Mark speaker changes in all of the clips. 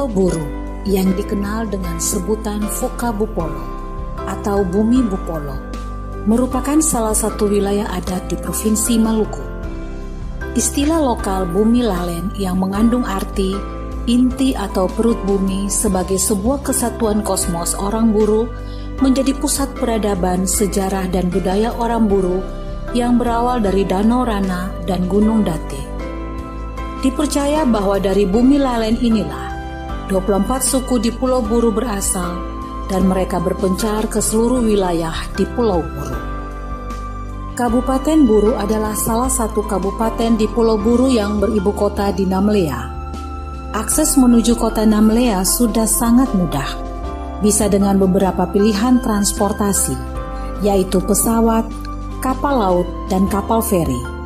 Speaker 1: Pulau Buru yang dikenal dengan sebutan Foka Bupolo atau Bumi Bupolo merupakan salah satu wilayah adat di Provinsi Maluku. Istilah lokal Bumi Lalen yang mengandung arti inti atau perut bumi sebagai sebuah kesatuan kosmos orang Buru menjadi pusat peradaban, sejarah dan budaya orang Buru yang berawal dari Danau Rana dan Gunung Date. Dipercaya bahwa dari Bumi Lalen inilah 24 suku di Pulau Buru berasal dan mereka berpencar ke seluruh wilayah di Pulau Buru. Kabupaten Buru adalah salah satu kabupaten di Pulau Buru yang beribu kota di Namlea. Akses menuju kota Namlea sudah sangat mudah, bisa dengan beberapa pilihan transportasi, yaitu pesawat, kapal laut, dan kapal feri.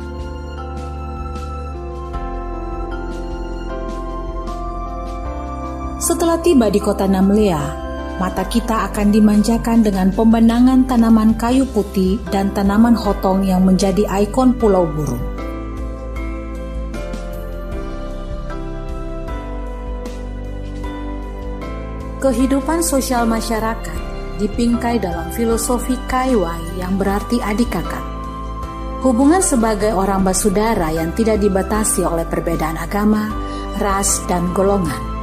Speaker 1: Setelah tiba di kota Namlea, mata kita akan dimanjakan dengan pemandangan tanaman kayu putih dan tanaman hotong yang menjadi ikon Pulau Buru. Kehidupan sosial masyarakat dibingkai dalam filosofi Kaiwai yang berarti adik kakak. Hubungan sebagai orang basudara yang tidak dibatasi oleh perbedaan agama, ras, dan golongan.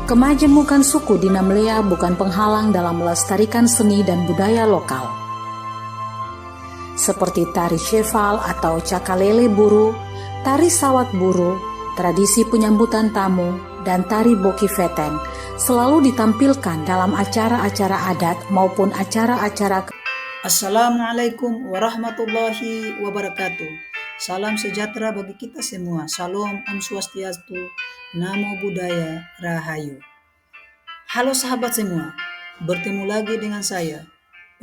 Speaker 1: Kemajemukan suku di Namlea bukan penghalang dalam melestarikan seni dan budaya lokal. Seperti tari Sheval atau Cakalele Buru, tari Sawat Buru, tradisi penyambutan tamu, dan tari Boki Feten selalu ditampilkan dalam acara-acara adat maupun acara-acara.
Speaker 2: Assalamualaikum warahmatullahi wabarakatuh. Salam sejahtera bagi kita semua. Salam, Om Swastiastu, Namo Buddhaya, Rahayu. Halo sahabat semua, bertemu lagi dengan saya.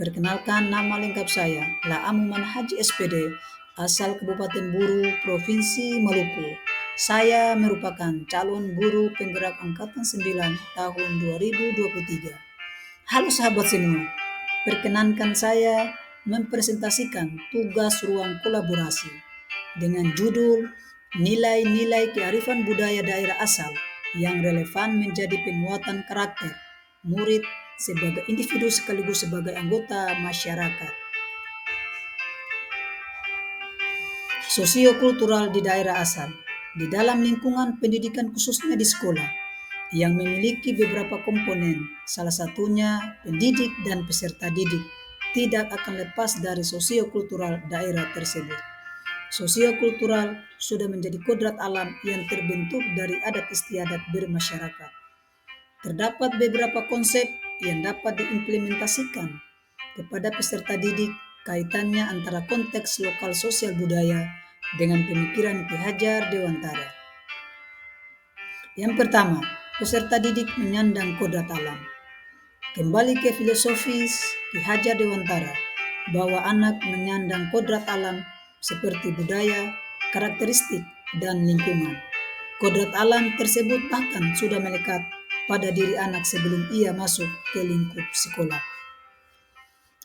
Speaker 2: Perkenalkan, nama lengkap saya Laamuman Haji SPD, asal Kabupaten Buru, Provinsi Maluku. Saya merupakan calon guru penggerak Angkatan 9 tahun 2023. Halo sahabat semua, perkenankan saya mempresentasikan tugas ruang kolaborasi dengan judul Nilai-nilai kearifan budaya daerah asal yang relevan menjadi penguatan karakter murid sebagai individu sekaligus sebagai anggota masyarakat. Sosiokultural di daerah asal, di dalam lingkungan pendidikan khususnya di sekolah, yang memiliki beberapa komponen, salah satunya pendidik dan peserta didik, tidak akan lepas dari sosiokultural daerah tersebut. Sosiokultural sudah menjadi kodrat alam yang terbentuk dari adat istiadat bermasyarakat. Terdapat beberapa konsep yang dapat diimplementasikan kepada peserta didik kaitannya antara konteks lokal sosial budaya dengan pemikiran Ki Hajar Dewantara. Yang pertama, peserta didik menyandang kodrat alam. Kembali ke filosofis Ki Hajar Dewantara bahwa anak menyandang kodrat alam seperti budaya, karakteristik, dan lingkungan. Kodrat alam tersebut bahkan sudah melekat pada diri anak sebelum ia masuk ke lingkup sekolah.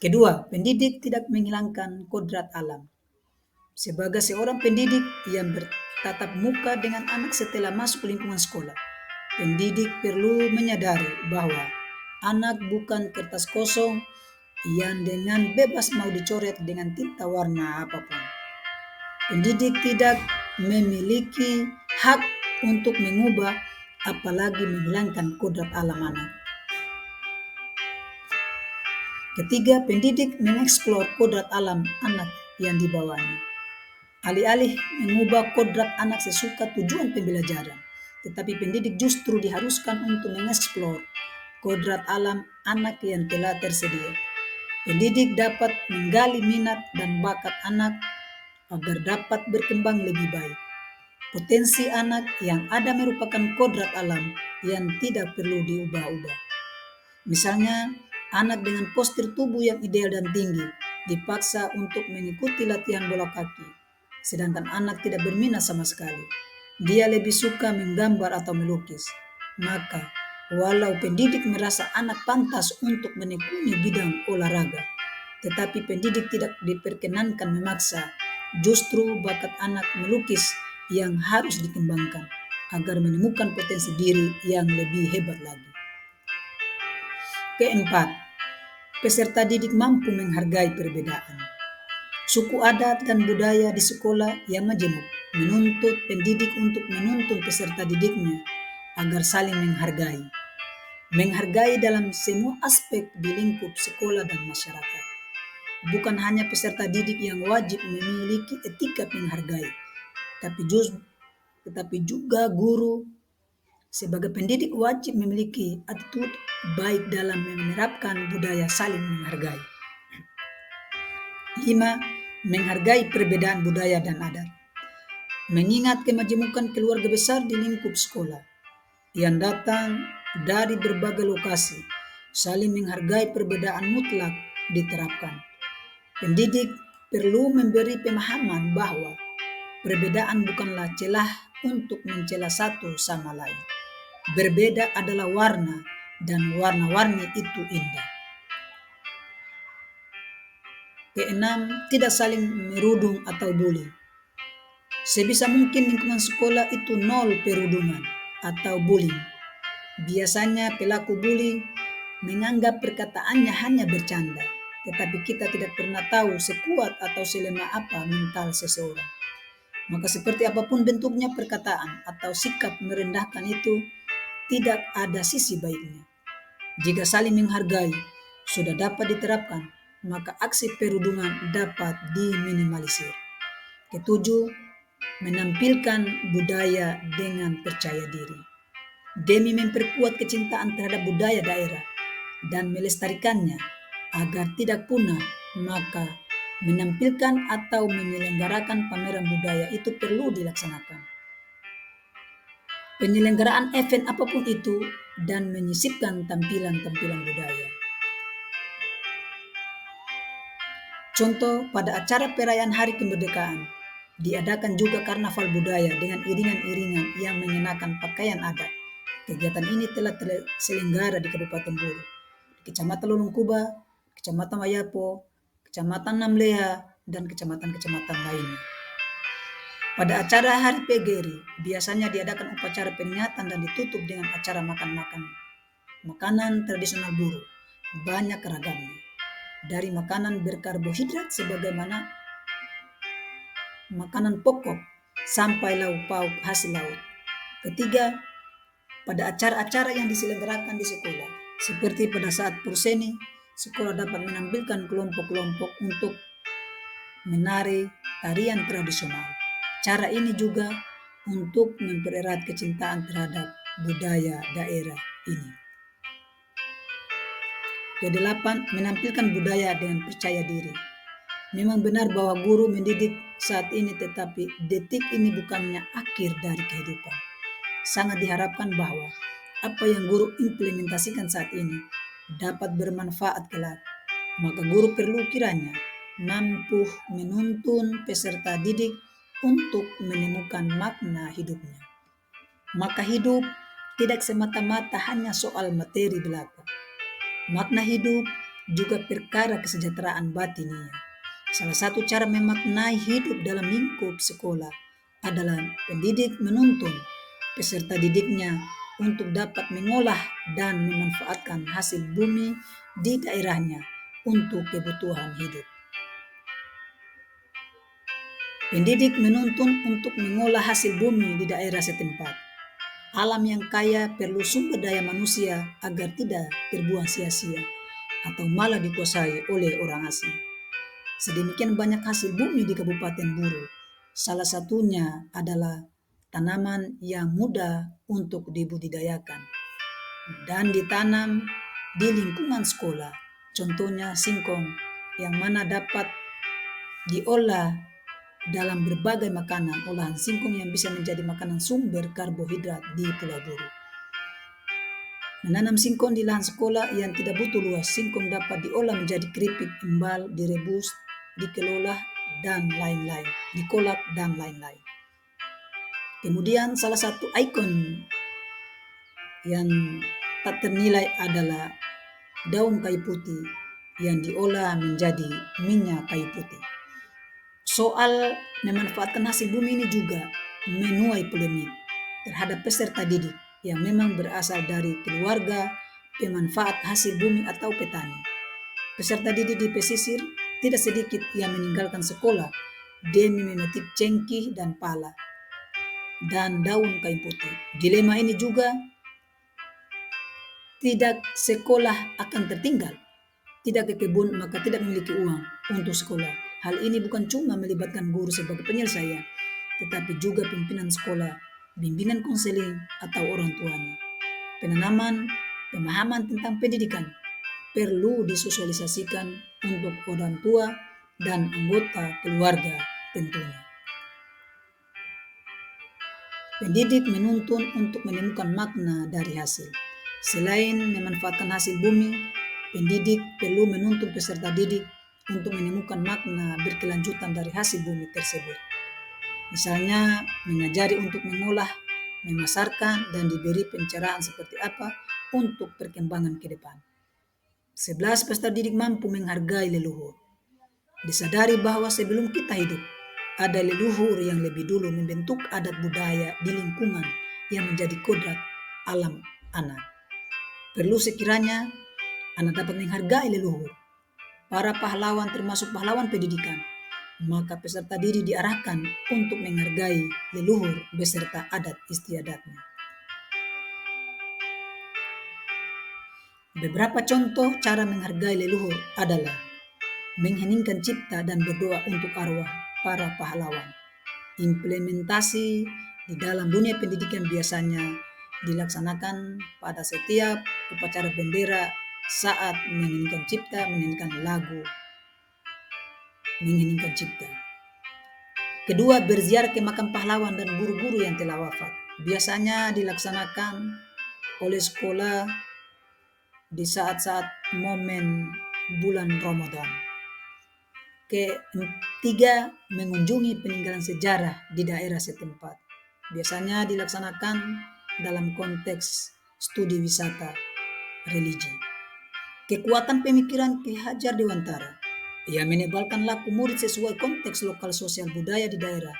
Speaker 2: Kedua, pendidik tidak menghilangkan kodrat alam. Sebagai seorang pendidik yang bertatap muka dengan anak setelah masuk lingkungan sekolah, pendidik perlu menyadari bahwa anak bukan kertas kosong yang dengan bebas mau dicoret dengan tinta warna apapun. Pendidik tidak memiliki hak untuk mengubah apalagi menghilangkan kodrat alam anak. Ketiga, pendidik mengeksplor kodrat alam anak yang dibawanya. Alih-alih mengubah kodrat anak sesuka tujuan pembelajaran, tetapi pendidik justru diharuskan untuk mengeksplor kodrat alam anak yang telah tersedia. Pendidik dapat menggali minat dan bakat anak agar dapat berkembang lebih baik. Potensi anak yang ada merupakan kodrat alam yang tidak perlu diubah-ubah. Misalnya, anak dengan postur tubuh yang ideal dan tinggi dipaksa untuk mengikuti latihan bola kaki, sedangkan anak tidak berminat sama sekali. Dia lebih suka menggambar atau melukis. Maka, walau pendidik merasa anak pantas untuk menekuni bidang olahraga, tetapi pendidik tidak diperkenankan memaksa. Justru bakat anak melukis yang harus dikembangkan. agar menemukan potensi diri yang lebih hebat lagi. Keempat, peserta didik mampu menghargai perbedaan. Suku adat dan budaya di sekolah yang majemuk menuntut pendidik untuk menuntun peserta didiknya agar saling menghargai. Menghargai dalam semua aspek di lingkup sekolah dan masyarakat. Bukan hanya peserta didik yang wajib memiliki etika menghargai, tetapi juga guru sebagai pendidik wajib memiliki attitude baik dalam menerapkan budaya saling menghargai. 5. Menghargai perbedaan budaya dan adat. Mengingat kemajemukan keluarga besar di lingkup sekolah yang datang dari berbagai lokasi, saling menghargai perbedaan mutlak diterapkan. Pendidik perlu memberi pemahaman bahwa perbedaan bukanlah celah untuk mencela satu sama lain. Berbeda adalah warna, dan warna-warni itu indah. Keenam, tidak saling merudung atau bully. Sebisa mungkin lingkungan sekolah itu nol perundungan atau bullying. Biasanya pelaku bully menganggap perkataannya hanya bercanda, tetapi kita tidak pernah tahu sekuat atau selemah apa mental seseorang. Maka seperti apapun bentuknya perkataan atau sikap merendahkan itu, tidak ada sisi baiknya. Jika saling menghargai sudah dapat diterapkan, maka aksi perundungan dapat diminimalisir. Ketujuh, menampilkan budaya dengan percaya diri. Demi memperkuat kecintaan terhadap budaya daerah dan melestarikannya agar tidak punah, maka menampilkan atau menyelenggarakan pameran budaya itu perlu dilaksanakan. Penyelenggaraan event apapun itu dan menyisipkan tampilan-tampilan budaya. Contoh, pada acara perayaan Hari Kemerdekaan, diadakan juga karnaval budaya dengan iringan-iringan yang mengenakan pakaian adat. Kegiatan ini telah terselenggara di Kabupaten Buru, di Kecamatan Lolongkuba, Kecamatan Wayapo, Kecamatan Namleha, dan kecamatan-kecamatan lainnya. Pada acara Hari PGRI, biasanya diadakan upacara peringatan dan ditutup dengan acara makan-makan. Makanan tradisional Buru, banyak ragamnya. Dari makanan berkarbohidrat sebagaimana makanan pokok sampai lauk pauk hasil laut. Ketiga, pada acara-acara yang diselenggarakan di sekolah, seperti pada saat Purseni, sekolah dapat menampilkan kelompok-kelompok untuk menari tarian tradisional. Cara ini juga untuk mempererat kecintaan terhadap budaya daerah ini. Kedelapan, menampilkan budaya dengan percaya diri. Memang benar bahwa guru mendidik saat ini, tetapi detik ini bukannya akhir dari kehidupan. Sangat diharapkan bahwa apa yang guru implementasikan saat ini dapat bermanfaat kelak. Maka guru perlu kiranya mampu menuntun peserta didik untuk menemukan makna hidupnya. Maka hidup tidak semata-mata hanya soal materi belaka. Makna hidup juga perkara kesejahteraan batinnya. Salah satu cara memaknai hidup dalam lingkup sekolah adalah pendidik menuntun peserta didiknya untuk dapat mengolah dan memanfaatkan hasil bumi di daerahnya untuk kebutuhan hidup. Pendidik menuntun untuk mengolah hasil bumi di daerah setempat. Alam yang kaya perlu sumber daya manusia agar tidak terbuang sia-sia atau malah dikuasai oleh orang asing. Sedemikian banyak hasil bumi di Kabupaten Buru. Salah satunya adalah tanaman yang mudah untuk dibudidayakan dan ditanam di lingkungan sekolah. Contohnya singkong yang mana dapat diolah dalam berbagai makanan. Olahan singkong yang bisa menjadi makanan sumber karbohidrat di Pulau Buru. Menanam singkong di lahan sekolah yang tidak butuh luas, singkong dapat diolah menjadi keripik, embal, direbus, dikelola, dan lain-lain, dikolak, dan lain-lain. Kemudian salah satu ikon yang tak ternilai adalah daun kayu putih yang diolah menjadi minyak kayu putih. Soal memanfaatkan hasil bumi ini juga menuai polemik. terhadap peserta didik yang memang berasal dari keluarga pemanfaat hasil bumi atau petani. Peserta didik di pesisir tidak sedikit yang meninggalkan sekolah demi memetik cengkih dan pala dan daun kayu putih. Dilema ini juga tidak sekolah akan tertinggal, tidak ke kebun maka tidak memiliki uang untuk sekolah. Hal ini bukan cuma melibatkan guru sebagai penyelesaian, tetapi juga pimpinan sekolah, bimbingan konseling atau orang tuanya. Penanaman pemahaman tentang pendidikan perlu disosialisasikan untuk orang tua dan anggota keluarga tentunya. Pendidik menuntun untuk menemukan makna dari hasil. Selain memanfaatkan hasil bumi, pendidik perlu menuntun peserta didik untuk menemukan makna berkelanjutan dari hasil bumi tersebut. Misalnya, mengajari untuk mengolah, memasarkan, dan diberi pencerahan seperti apa untuk perkembangan ke depan. 11. Peserta didik mampu menghargai leluhur. Disadari bahwa sebelum kita hidup, ada leluhur yang lebih dulu membentuk adat budaya di lingkungan yang menjadi kodrat alam anak. Perlu sekiranya anak dapat menghargai leluhur, para pahlawan termasuk pahlawan pendidikan, maka peserta didik diarahkan untuk menghargai leluhur beserta adat istiadatnya. Beberapa contoh cara menghargai leluhur adalah mengheningkan cipta dan berdoa untuk arwah para pahlawan. Implementasi di dalam dunia pendidikan biasanya dilaksanakan pada setiap upacara bendera saat mengheningkan cipta, menyanyikan lagu mengheningkan cipta. Kedua, berziarah ke makam pahlawan dan guru-guru yang telah wafat. Biasanya dilaksanakan oleh sekolah di saat-saat momen bulan Ramadan. Ketiga, mengunjungi peninggalan sejarah di daerah setempat. Biasanya dilaksanakan dalam konteks studi wisata religi. Kekuatan pemikiran Ki Hajar Dewantara. Ia menebalkan laku murid sesuai konteks lokal sosial budaya di daerah.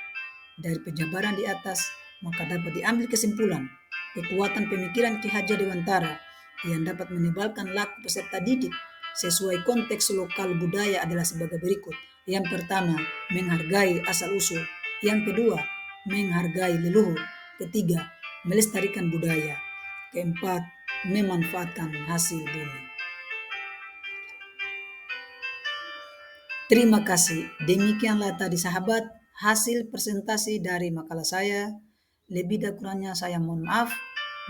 Speaker 2: Dari penjabaran di atas, maka dapat diambil kesimpulan kekuatan pemikiran Ki Hajar Dewantara yang dapat menebalkan laku peserta didik sesuai konteks lokal budaya adalah sebagai berikut. Yang pertama, menghargai asal-usul. Yang kedua, menghargai leluhur. Ketiga, melestarikan budaya. Keempat, memanfaatkan hasil bumi. Terima kasih. Demikianlah tadi sahabat hasil presentasi dari makalah saya. Lebih dan kurangnya saya mohon maaf.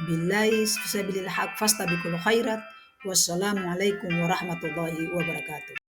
Speaker 2: Billahi fisabilil haq fastabiqul khairat. Wassalamualaikum warahmatullahi wabarakatuh.